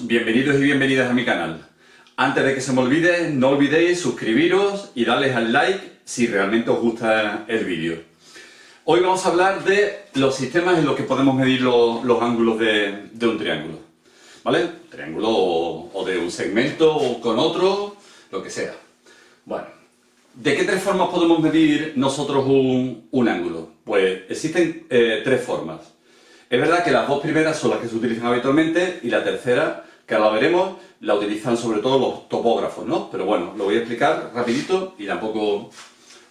bienvenidos y bienvenidas a mi canal. Antes de que se me olvide, no olvidéis suscribiros y darles al like si realmente os gusta el vídeo. Hoy vamos a hablar de los sistemas en los que podemos medir los ángulos de un triángulo. ¿Vale? Triángulo o de un segmento o con otro, lo que sea. Bueno, ¿de qué tres formas podemos medir nosotros un ángulo? Pues existen tres formas. Es verdad que las dos primeras son las que se utilizan habitualmente y la tercera, que ahora veremos, la utilizan sobre todo los topógrafos, ¿no? Pero bueno, lo voy a explicar rapidito y tampoco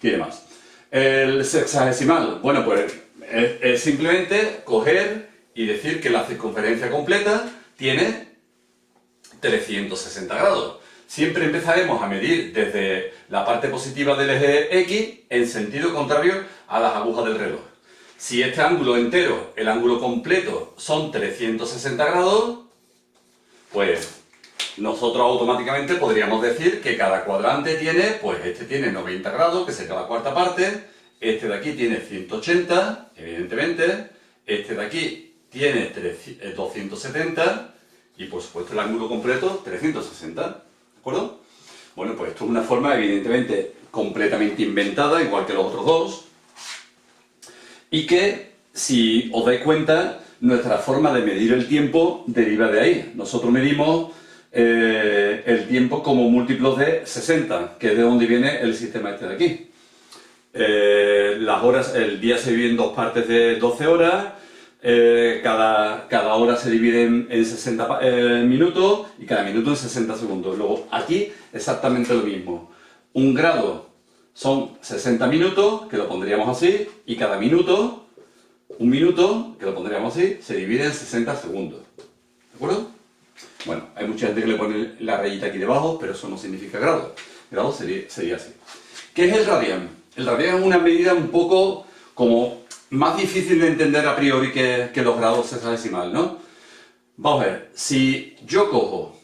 tiene más. El sexagesimal, bueno, pues es simplemente coger y decir que la circunferencia completa tiene 360 grados. Siempre empezaremos a medir desde la parte positiva del eje X en sentido contrario a las agujas del reloj. Si este ángulo entero, el ángulo completo, son 360 grados, pues nosotros automáticamente podríamos decir que cada cuadrante tiene, pues este tiene 90 grados, que sería la cuarta parte, este de aquí tiene 180, evidentemente, este de aquí tiene 270 y por supuesto el ángulo completo 360, ¿de acuerdo? Bueno, pues esto es una forma evidentemente completamente inventada, igual que los otros dos, y que, si os dais cuenta, nuestra forma de medir el tiempo deriva de ahí. Nosotros medimos el tiempo como múltiplos de 60, que es de donde viene el sistema este de aquí. Las horas, el día se divide en dos partes de 12 horas, cada hora se divide en 60 minutos y cada minuto en 60 segundos. Luego, aquí exactamente lo mismo. Un grado son 60 minutos, que lo pondríamos así, y cada minuto, un minuto, que lo pondríamos así, se divide en 60 segundos. ¿De acuerdo? Bueno, hay mucha gente que le pone la rayita aquí debajo, pero eso no significa grado. Grado sería así. ¿Qué es el radián? El radián es una medida un poco como más difícil de entender a priori que los grados sexagesimales, ¿no? Vamos a ver, si yo cojo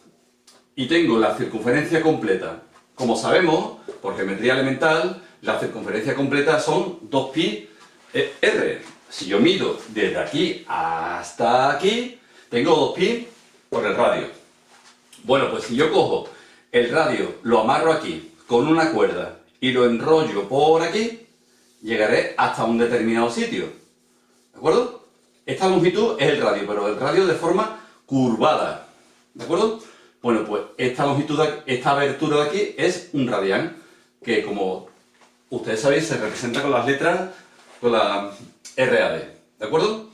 y tengo la circunferencia completa, como sabemos, por geometría elemental, la circunferencia completa son 2pi r. Si yo mido desde aquí hasta aquí, tengo 2pi por el radio. Bueno, pues si yo cojo el radio, lo amarro aquí con una cuerda y lo enrollo por aquí, llegaré hasta un determinado sitio. ¿De acuerdo? Esta longitud es el radio, pero el radio de forma curvada. ¿De acuerdo? Bueno, pues esta longitud, esta abertura de aquí es un radián, que como ustedes sabéis se representa con las letras, con la RAD. ¿De acuerdo?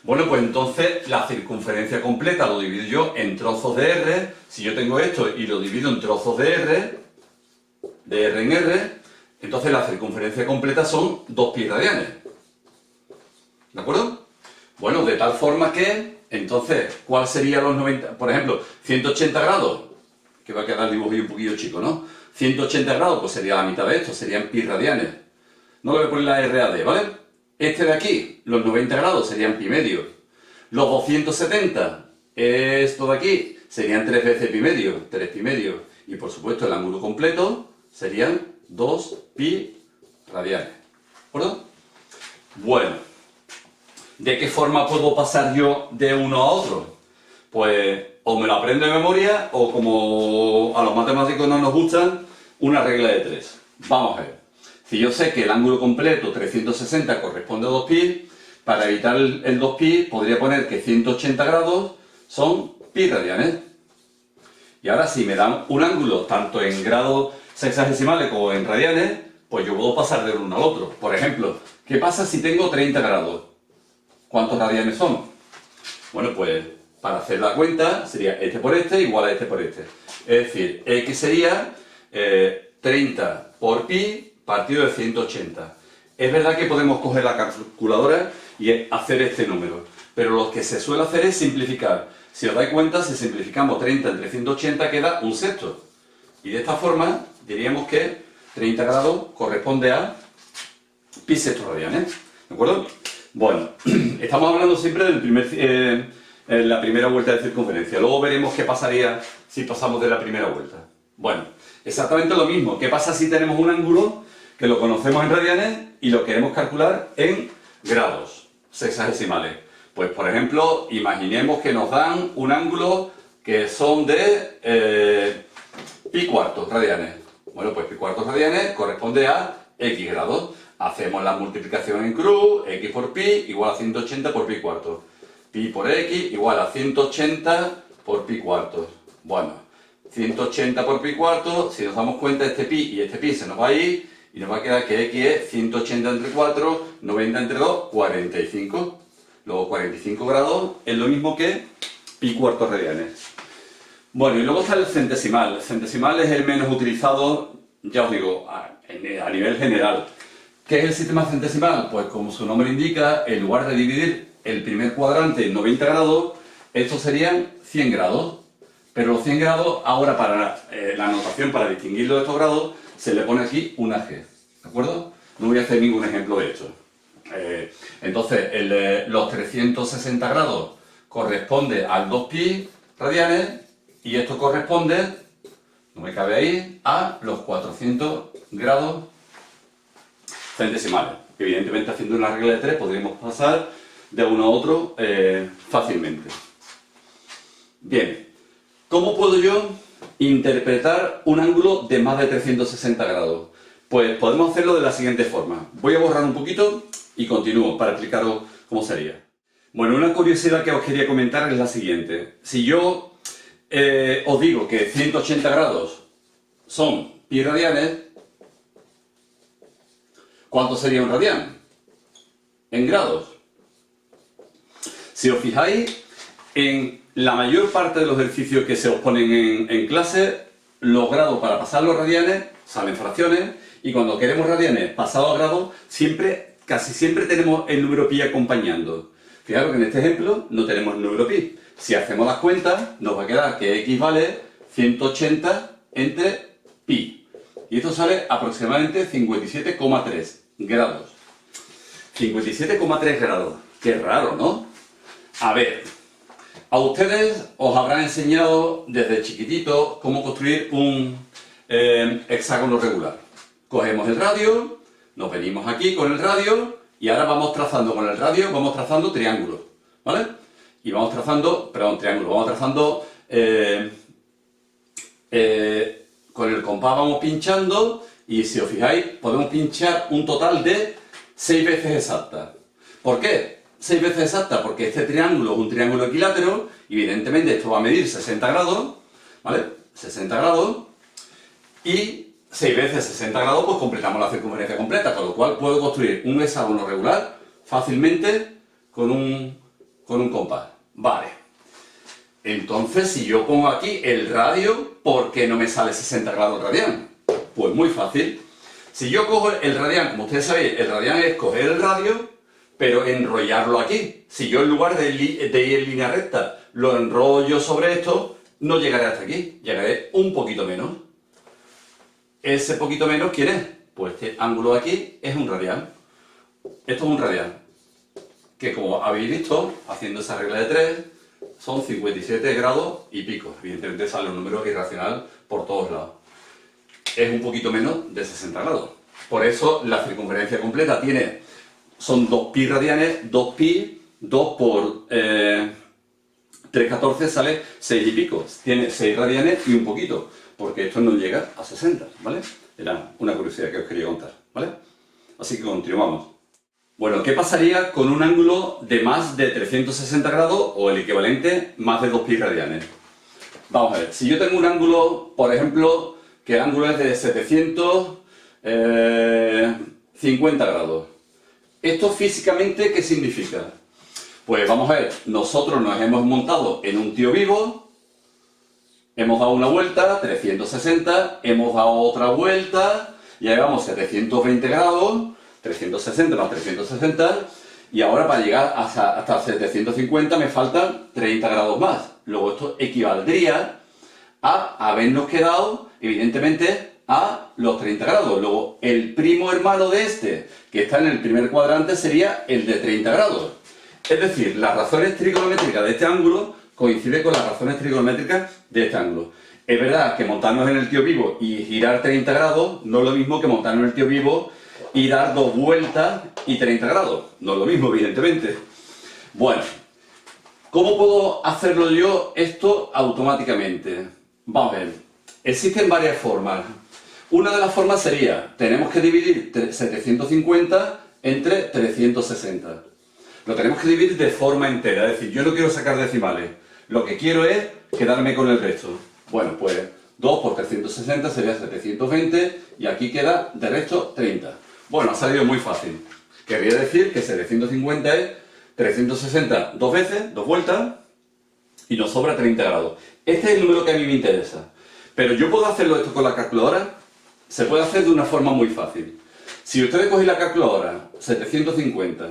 Bueno, pues entonces la circunferencia completa lo divido yo en trozos de R. Si yo tengo esto y lo divido en trozos de R en R, entonces la circunferencia completa son 2pi radianes. ¿De acuerdo? Bueno, de tal forma que, entonces, ¿cuál sería los 90? Por ejemplo, 180 grados, que va a quedar el dibujo un poquillo chico, ¿no? 180 grados, pues sería la mitad de esto, serían pi radianes. No le voy a poner la RAD, ¿vale? Este de aquí, los 90 grados, serían pi medio. Los 270, esto de aquí, serían 3 veces pi medio, 3 pi medio. Y por supuesto el ángulo completo serían 2 pi radianes. ¿De acuerdo? Bueno, ¿de qué forma puedo pasar yo de uno a otro? Pues o me lo aprendo de memoria o, como a los matemáticos no nos gustan, una regla de 3. Vamos a ver. Si yo sé que el ángulo completo 360 corresponde a 2pi, para evitar el 2pi podría poner que 180 grados son pi radianes. Y ahora si me dan un ángulo tanto en grados sexagesimales como en radianes, pues yo puedo pasar del uno al otro. Por ejemplo, ¿qué pasa si tengo 30 grados? ¿Cuántos radianes son? Bueno, pues para hacer la cuenta sería este por este igual a este por este. Es decir, X sería 30 por pi partido de 180. Es verdad que podemos coger la calculadora y hacer este número, pero lo que se suele hacer es simplificar. Si os dais cuenta, si simplificamos 30 entre 180 queda un sexto. Y de esta forma diríamos que 30 grados corresponde a pi sexto radianes. ¿De acuerdo? Bueno, estamos hablando siempre del la primera vuelta de circunferencia. Luego veremos qué pasaría si pasamos de la primera vuelta. Bueno, exactamente lo mismo. ¿Qué pasa si tenemos un ángulo que lo conocemos en radianes y lo queremos calcular en grados sexagesimales? Pues, por ejemplo, imaginemos que nos dan un ángulo que son de pi cuartos radianes. Bueno, pues pi cuartos radianes corresponde a x grados. Hacemos la multiplicación en cruz, x por pi igual a 180 por pi cuartos. Pi por x igual a 180 por pi cuartos. Bueno, 180 por pi cuartos, si nos damos cuenta, este pi y este pi se nos va a ir y nos va a quedar que x es 180 entre 4, 90 entre 2, 45. Luego 45 grados es lo mismo que pi cuartos radianes. Bueno, y luego está el centesimal. El centesimal es el menos utilizado, ya os digo, a nivel general. ¿Qué es el sistema centesimal? Pues como su nombre indica, en lugar de dividir el primer cuadrante en 90 grados, estos serían 100 grados. Pero los 100 grados, ahora para la notación, para distinguirlo de estos grados, se le pone aquí una G. ¿De acuerdo? No voy a hacer ningún ejemplo de esto. Entonces, los 360 grados corresponde al 2pi radianes y esto corresponde, no me cabe ahí, a los 400 grados centesimales. Evidentemente, haciendo una regla de 3 podríamos pasar de uno a otro fácilmente. Bien, ¿cómo puedo yo interpretar un ángulo de más de 360 grados? Pues podemos hacerlo de la siguiente forma. Voy a borrar un poquito y continúo para explicaros cómo sería. Bueno, una curiosidad que os quería comentar es la siguiente. Si yo os digo que 180 grados son pi radianes, ¿cuánto sería un radián? En grados. Si os fijáis, en la mayor parte de los ejercicios que se os ponen en clase, los grados para pasar los radianes salen fracciones y cuando queremos radianes pasados a grados, casi siempre tenemos el número pi acompañando. Fijaros que en este ejemplo no tenemos el número pi. Si hacemos las cuentas, nos va a quedar que x vale 180 entre pi. Y esto sale aproximadamente 57,3 grados. 57,3 grados. Qué raro, ¿no? A ver, a ustedes os habrán enseñado desde chiquitito cómo construir un hexágono regular. Cogemos el radio, nos venimos aquí con el radio y ahora vamos trazando con el radio, vamos trazando triángulos, ¿vale? Y vamos trazando, perdón, triángulos, vamos trazando con el compás vamos pinchando y si os fijáis podemos pinchar un total de 6 veces exactas. ¿Por qué? 6 veces exactas porque este triángulo es un triángulo equilátero y evidentemente esto va a medir 60 grados, ¿vale? 60 grados y 6 veces 60 grados pues completamos la circunferencia completa, con lo cual puedo construir un hexágono regular fácilmente con un compás. Vale. Entonces, si yo pongo aquí el radio, ¿por qué no me sale 60 grados radián? Pues muy fácil. Si yo cojo el radián, como ustedes sabéis, el radián es coger el radio, pero enrollarlo aquí. Si yo en lugar de ir en línea recta lo enrollo sobre esto, no llegaré hasta aquí, llegaré un poquito menos. Ese poquito menos, ¿quién es? Pues este ángulo de aquí es un radián. Esto es un radián, que como habéis visto, haciendo esa regla de 3, son 57 grados y pico. Evidentemente sale un número irracional por todos lados. Es un poquito menos de 60 grados. Por eso la circunferencia completa son 2pi radianes, 2pi, 2 por 3,14 sale 6 y pico. Tiene 6 radianes y un poquito, porque esto no llega a 60, ¿vale? Era una curiosidad que os quería contar, ¿vale? Así que continuamos. Bueno, ¿qué pasaría con un ángulo de más de 360 grados o el equivalente más de 2pi radianes? Vamos a ver, si yo tengo un ángulo, por ejemplo, que el ángulo es de 750 grados. ¿Esto físicamente qué significa? Pues vamos a ver, nosotros nos hemos montado en un tío vivo, hemos dado una vuelta, 360, hemos dado otra vuelta, ya llevamos 720 grados, 360 más 360, y ahora para llegar hasta 750 me faltan 30 grados más. Luego esto equivaldría a habernos quedado, evidentemente, a los 30 grados. Luego el primo hermano de este, que está en el primer cuadrante, sería el de 30 grados. Es decir, las razones trigonométricas de este ángulo coinciden con las razones trigonométricas de este ángulo. Es verdad que montarnos en el tío vivo y girar 30 grados no es lo mismo que montarnos en el tío vivo y dar 2 vueltas y 30 grados. No es lo mismo, evidentemente. Bueno, ¿Cómo puedo hacerlo yo esto automáticamente? Vamos a ver, existen varias formas. Una de las formas sería, tenemos que dividir 750 entre 360. Lo tenemos que dividir de forma entera, es decir, yo no quiero sacar decimales, lo que quiero es quedarme con el resto. Bueno, pues 2 por 360 sería 720 y aquí queda de resto 30. Bueno, ha salido muy fácil. Querría decir que 750 es 360 dos veces, dos vueltas, y nos sobra 30 grados. Este es el número que a mí me interesa. Pero yo puedo hacerlo esto con la calculadora. Se puede hacer de una forma muy fácil. Si ustedes cogéis la calculadora 750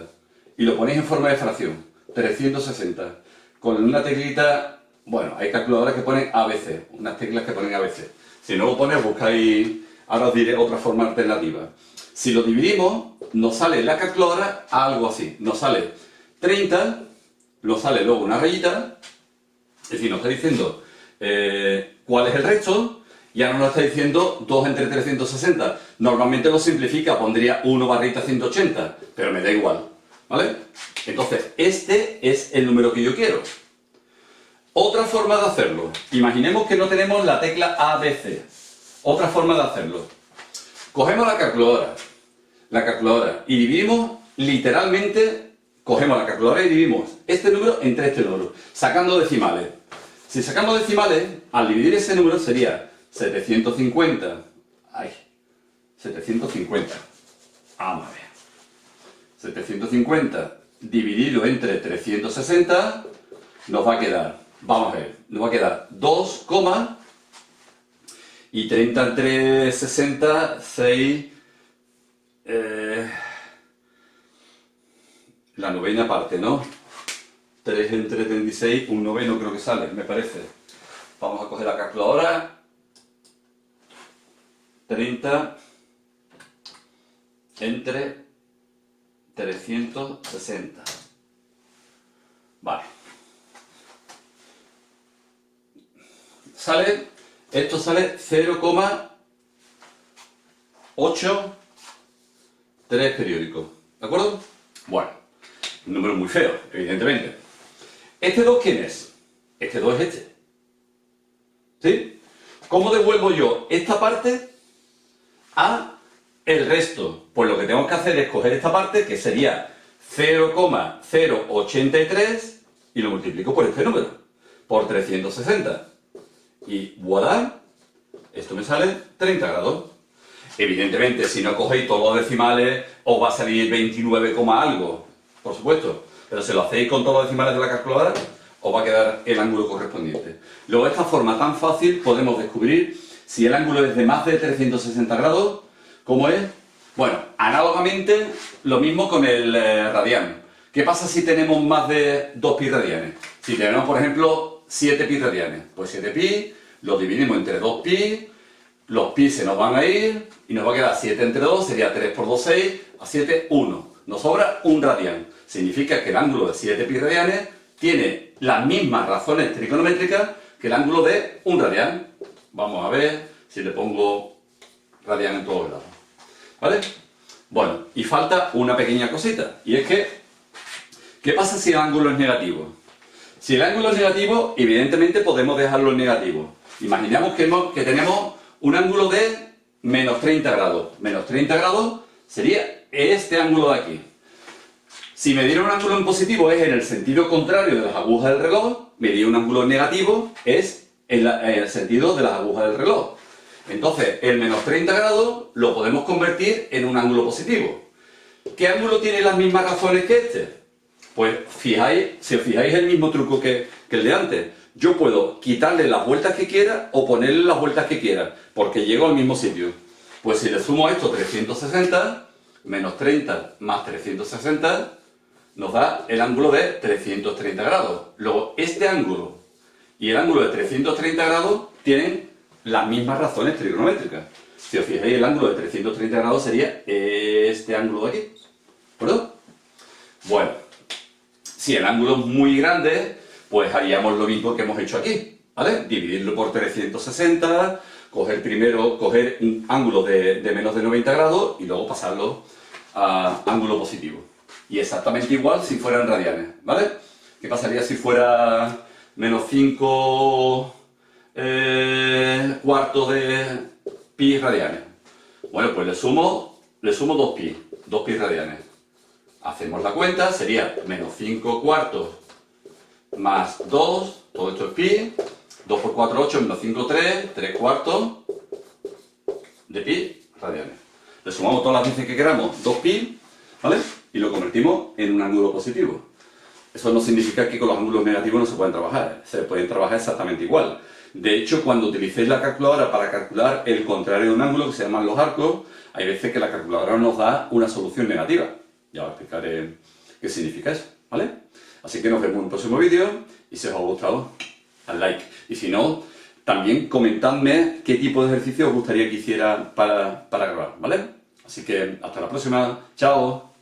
y lo ponéis en forma de fracción, 360, con una teclita, bueno, hay calculadoras que ponen ABC, unas teclas que ponen ABC. Si no lo ponéis, buscáis, ahora os diré otra forma alternativa. Si lo dividimos, nos sale la calculadora algo así. Nos sale 30, nos sale luego una rayita, es decir, nos está diciendo cuál es el resto, y ahora nos está diciendo 2 entre 360. Normalmente lo simplifica, pondría 1 barrita 180, pero me da igual, ¿vale? Entonces, este es el número que yo quiero. Otra forma de hacerlo, imaginemos que no tenemos la tecla ABC. Otra forma de hacerlo. Cogemos la calculadora y dividimos literalmente, cogemos la calculadora y dividimos este número entre este número, sacando decimales. Si sacamos decimales, al dividir ese número sería 750, 750, vamos a ver, 750 dividido entre 360 nos va a quedar, vamos a ver, nos va a quedar 2, y 30 entre 60, 6, la novena parte, ¿no? 3 entre 36, un noveno creo que sale, me parece. Vamos a coger la calculadora. 30 entre 360. Vale. Esto sale 0,83 periódicos. ¿De acuerdo? Bueno, un número muy feo, evidentemente. ¿Este 2 quién es? Este 2 es este. ¿Sí? ¿Cómo devuelvo yo esta parte a el resto? Pues lo que tengo que hacer es coger esta parte, que sería 0,083, y lo multiplico por este número, por 360. Y voilà, esto me sale 30 grados. Evidentemente, si no cogéis todos los decimales, os va a salir 29, algo, por supuesto. Pero si lo hacéis con todos los decimales de la calculadora, os va a quedar el ángulo correspondiente. Luego, de esta forma tan fácil, podemos descubrir si el ángulo es de más de 360 grados, ¿cómo es? Bueno, análogamente, lo mismo con el radián. ¿Qué pasa si tenemos más de 2 pi radianes? Si tenemos, por ejemplo, 7 pi radianes, pues 7 pi lo dividimos entre 2 pi, los pi se nos van a ir y nos va a quedar 7 entre 2, sería 3 por 2, 6, a 7, 1. Nos sobra un radián. Significa que el ángulo de 7 pi radianes tiene las mismas razones trigonométricas que el ángulo de un radián. Vamos a ver si le pongo radián en todos lados. ¿Vale? Bueno, y falta una pequeña cosita, y es que, ¿qué pasa si el ángulo es negativo? Si el ángulo es negativo, evidentemente podemos dejarlo en negativo. Imaginemos que tenemos un ángulo de menos 30 grados. Menos 30 grados sería este ángulo de aquí. Si me diera un ángulo en positivo es en el sentido contrario de las agujas del reloj, me diera un ángulo negativo es en el sentido de las agujas del reloj. Entonces, el menos 30 grados lo podemos convertir en un ángulo positivo. ¿Qué ángulo tiene las mismas razones que este? Pues si os fijáis el mismo truco que el de antes. Yo puedo quitarle las vueltas que quiera o ponerle las vueltas que quiera, porque llego al mismo sitio. Pues si le sumo a esto 360, menos 30 más 360, nos da el ángulo de 330 grados. Luego, este ángulo y el ángulo de 330 grados tienen las mismas razones trigonométricas. Si os fijáis, el ángulo de 330 grados sería este ángulo de aquí. ¿De acuerdo? Bueno, si el ángulo es muy grande, pues haríamos lo mismo que hemos hecho aquí, ¿vale? Dividirlo por 360, coger un ángulo de menos de 90 grados y luego pasarlo a ángulo positivo. Y exactamente igual si fueran radianes, ¿vale? ¿Qué pasaría si fuera menos 5 cuartos de pi radianes? Bueno, pues le sumo 2 pi radianes. Hacemos la cuenta, sería menos 5 cuartos más 2, todo esto es pi, 2 por 4, 8, menos 5, 3 cuartos de pi radianes. Le sumamos todas las veces que queramos 2 pi, ¿vale? Y lo convertimos en un ángulo positivo. Eso no significa que con los ángulos negativos no se pueden trabajar, se pueden trabajar exactamente igual. De hecho, cuando utilicéis la calculadora para calcular el contrario de un ángulo, que se llaman los arcos, hay veces que la calculadora nos da una solución negativa. Ya os explicaré qué significa eso, ¿vale? Así que nos vemos en un próximo vídeo y si os ha gustado, al like. Y si no, también comentadme qué tipo de ejercicio os gustaría que hiciera para grabar, ¿vale? Así que hasta la próxima, chao.